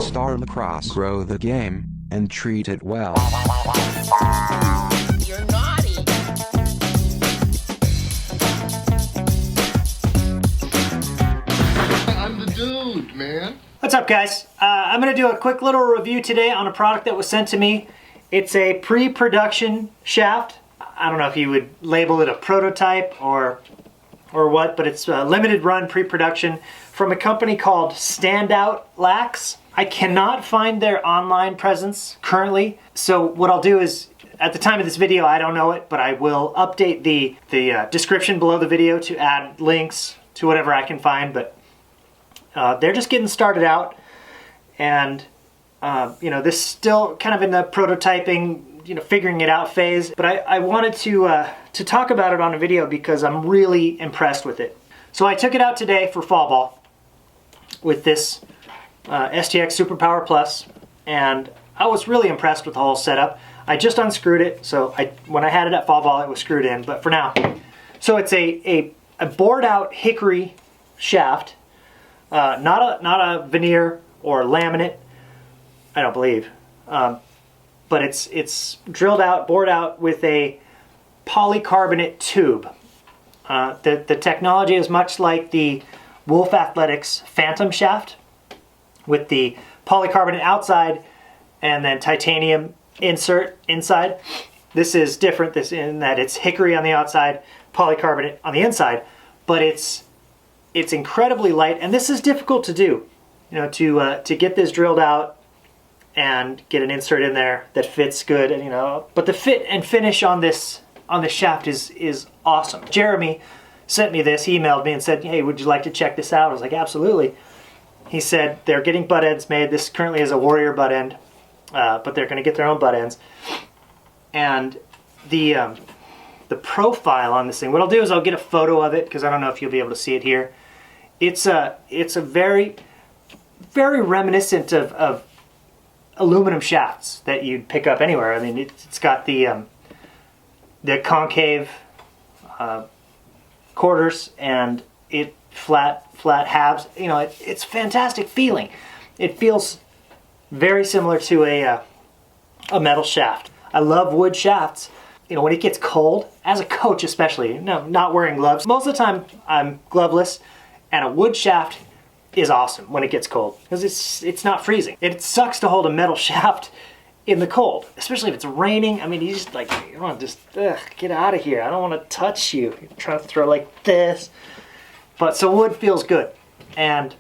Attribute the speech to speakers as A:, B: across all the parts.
A: All-Star Lacrosse. Grow the game and treat it well.
B: You're naughty.
C: I'm the dude, man.
D: What's up, guys? I'm going to do a quick little review today on a product that was sent to me. It's a pre-production shaft. I don't know if you would label it a prototype or what, but it's a limited run pre-production from a company called Standout Lax. I cannot find their online presence currently, so what I'll do is, at the time of this video, I don't know it, but I will update the description below the video to add links to whatever I can find, but they're just getting started out, and you know, this is still kind of in the prototyping, you know, figuring it out phase, but I wanted to talk about it on a video because I'm really impressed with it. So I took it out today for fall ball with this STX Superpower Plus, and I was really impressed with the whole setup. I just unscrewed it, so when I had it at fall ball, it was screwed in, but for now. So it's a bored out hickory shaft, not a veneer or laminate, I don't believe, but it's drilled out, bored out with a polycarbonate tube. The technology is much like the Wolf Athletics Phantom shaft, with the polycarbonate outside and then titanium insert inside. This is different in that it's hickory on the outside, polycarbonate on the inside, but it's incredibly light, and this is difficult to do. You know, to get this drilled out and get an insert in there that fits good, and you know, but the fit and finish on this shaft is awesome. Jeremy sent me this. He emailed me and said, "Hey, would you like to check this out?" I was like, "Absolutely." He said they're getting butt ends made. This currently is a Warrior butt end, but they're going to get their own butt ends. And the profile on this thing, what I'll do is I'll get a photo of it because I don't know if you'll be able to see it here. It's a very, very reminiscent of aluminum shafts that you'd pick up anywhere. I mean, it's got the concave quarters and it flat halves. You know, it's fantastic feeling. It feels very similar to a metal shaft. I love wood shafts. You know, when it gets cold, as a coach especially, no, not wearing gloves. Most of the time I'm gloveless, and a wood shaft is awesome when it gets cold because it's not freezing. It sucks to hold a metal shaft in the cold, especially if it's raining. I mean, you just like, you want to just get out of here. I don't want to touch you. You're trying to throw like this. But so wood feels good. And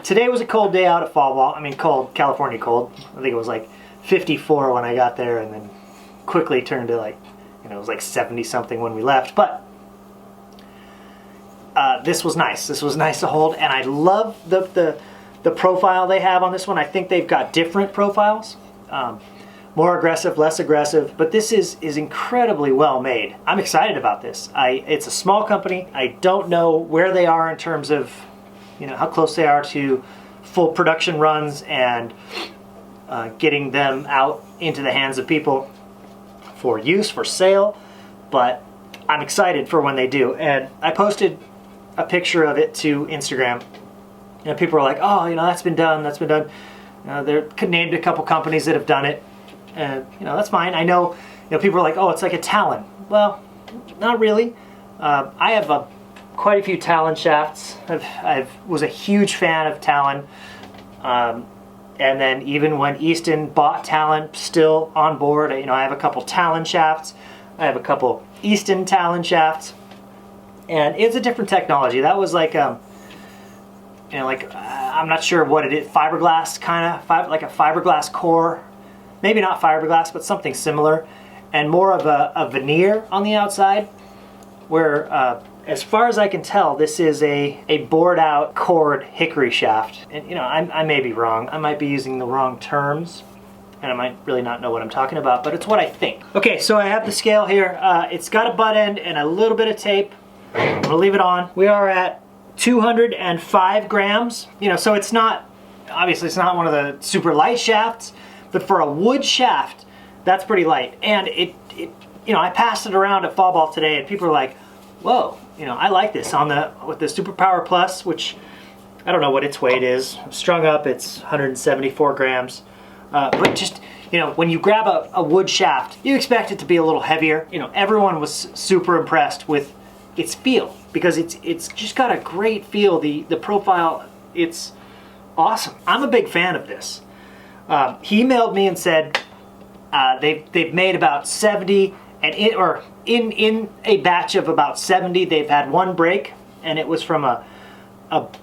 D: today was a cold day out at fall ball. I mean, cold, California cold. I think it was like 54 when I got there, and then quickly turned to like, you know, it was like 70 something when we left. But this was nice. This was nice to hold, and I love the profile they have on this one. I think they've got different profiles. More aggressive, less aggressive, but this is incredibly well made. I'm excited about this. It's a small company. I don't know where they are in terms of, you know, how close they are to full production runs and getting them out into the hands of people for use, for sale, but I'm excited for when they do. And I posted a picture of it to Instagram, and people are like, "Oh, you know, that's been done, that's been done." They're named a couple companies that have done it. And you know, that's fine. I know, you know, people are like, "Oh, it's like a Talon." Well, not really. I have quite a few Talon shafts. I was a huge fan of Talon, and then even when Easton bought Talon, still on board. You know, I have a couple Talon shafts. I have a couple Easton Talon shafts, and it's a different technology. That was like, you know, like I'm not sure what it is. Fiberglass kind of, like a fiberglass core. Maybe not fiberglass, but something similar, and more of a veneer on the outside, where, as far as I can tell, this is a bored out cored hickory shaft. And you know, I may be wrong. I might be using the wrong terms, and I might really not know what I'm talking about, but it's what I think. Okay, so I have the scale here. It's got a butt end and a little bit of tape. I'm gonna leave it on. We are at 205 grams. You know, so it's not, obviously it's not one of the super light shafts, but for a wood shaft, that's pretty light. And it you know, I passed it around at fall ball today, and people are like, "Whoa, you know, I like this with the Superpower Plus," which I don't know what its weight is. Strung up, it's 174 grams. But just, you know, when you grab a wood shaft, you expect it to be a little heavier. You know, everyone was super impressed with its feel because it's just got a great feel. The profile, it's awesome. I'm a big fan of this. He emailed me and said they've made about 70, and in a batch of about 70, they've had one break, and it was from a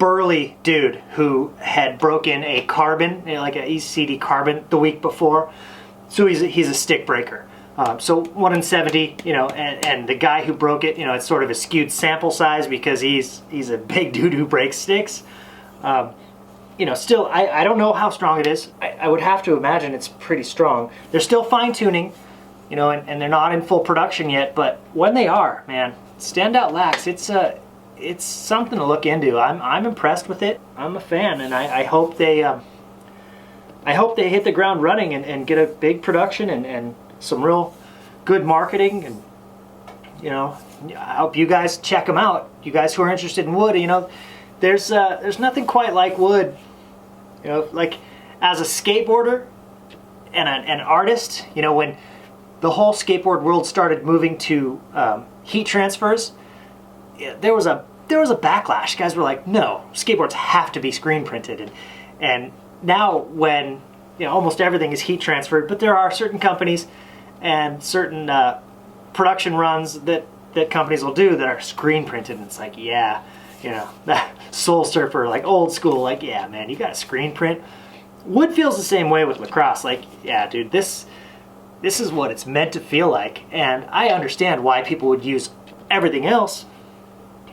D: burly dude who had broken a carbon, you know, like an ECD carbon, the week before. So he's a stick breaker. So 1 in 70, you know, and the guy who broke it, you know, it's sort of a skewed sample size because he's a big dude who breaks sticks. You know, still, I don't know how strong it is. I would have to imagine it's pretty strong. They're still fine-tuning, you know, and they're not in full production yet, but when they are, man, Standout Lax, it's something to look into. I'm impressed with it. I'm a fan, and I hope they hit the ground running and get a big production and some real good marketing. And you know, I hope you guys check them out. You guys who are interested in wood, you know, there's nothing quite like wood. You know, like as a skateboarder and an artist, you know, when the whole skateboard world started moving to heat transfers, there was a backlash. Guys were like, no, skateboards have to be screen printed. And now when, you know, almost everything is heat transferred, but there are certain companies and certain production runs that companies will do that are screen printed, and it's like, yeah, you know, that Soul Surfer, like old school, like, yeah, man, you got to screen print. Wood feels the same way with Lacrosse. Like, yeah, dude, this is what it's meant to feel like, and I understand why people would use everything else.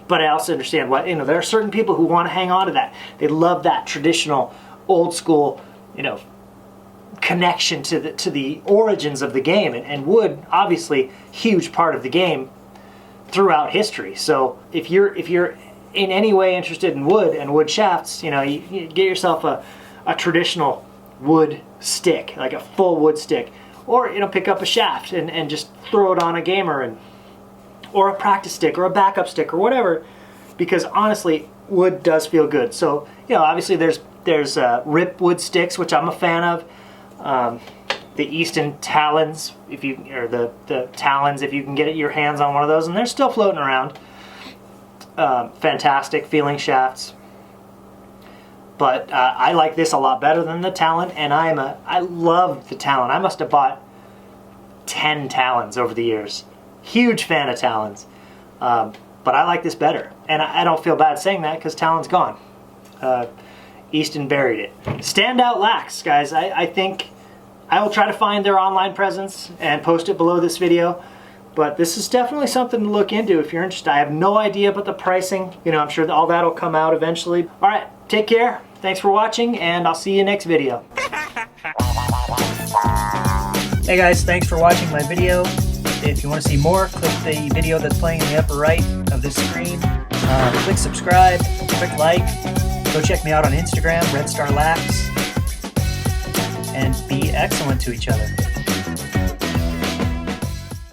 D: But I also understand why, you know, there are certain people who want to hang on to that. They love that traditional, old school, you know, connection to the origins of the game. And wood, obviously, huge part of the game throughout history. So if you're in any way interested in wood and wood shafts, you know, you get yourself a traditional wood stick, like a full wood stick, or, you know, pick up a shaft and just throw it on a gamer or a practice stick or a backup stick or whatever, because honestly, wood does feel good. So, you know, obviously there's rip wood sticks, which I'm a fan of. The Easton Talons, or the Talons, if you can get your hands on one of those, and they're still floating around. Fantastic feeling shafts. But I like this a lot better than the Talon, and I love the Talon. I must have bought 10 Talons over the years. Huge fan of Talons, but I like this better, and I don't feel bad saying that because Talon's gone. Easton buried it. Standout Lax, guys. I think I will try to find their online presence and post it below this video, but this is definitely something to look into if you're interested. I have no idea about the pricing. You know, I'm sure all that will come out eventually. All right, take care. Thanks for watching, and I'll see you next video. Hey guys, thanks for watching my video. If you want to see more, click the video that's playing in the upper right of this screen. Click subscribe, click like. Go check me out on Instagram, RedStarLax. And be excellent to each other.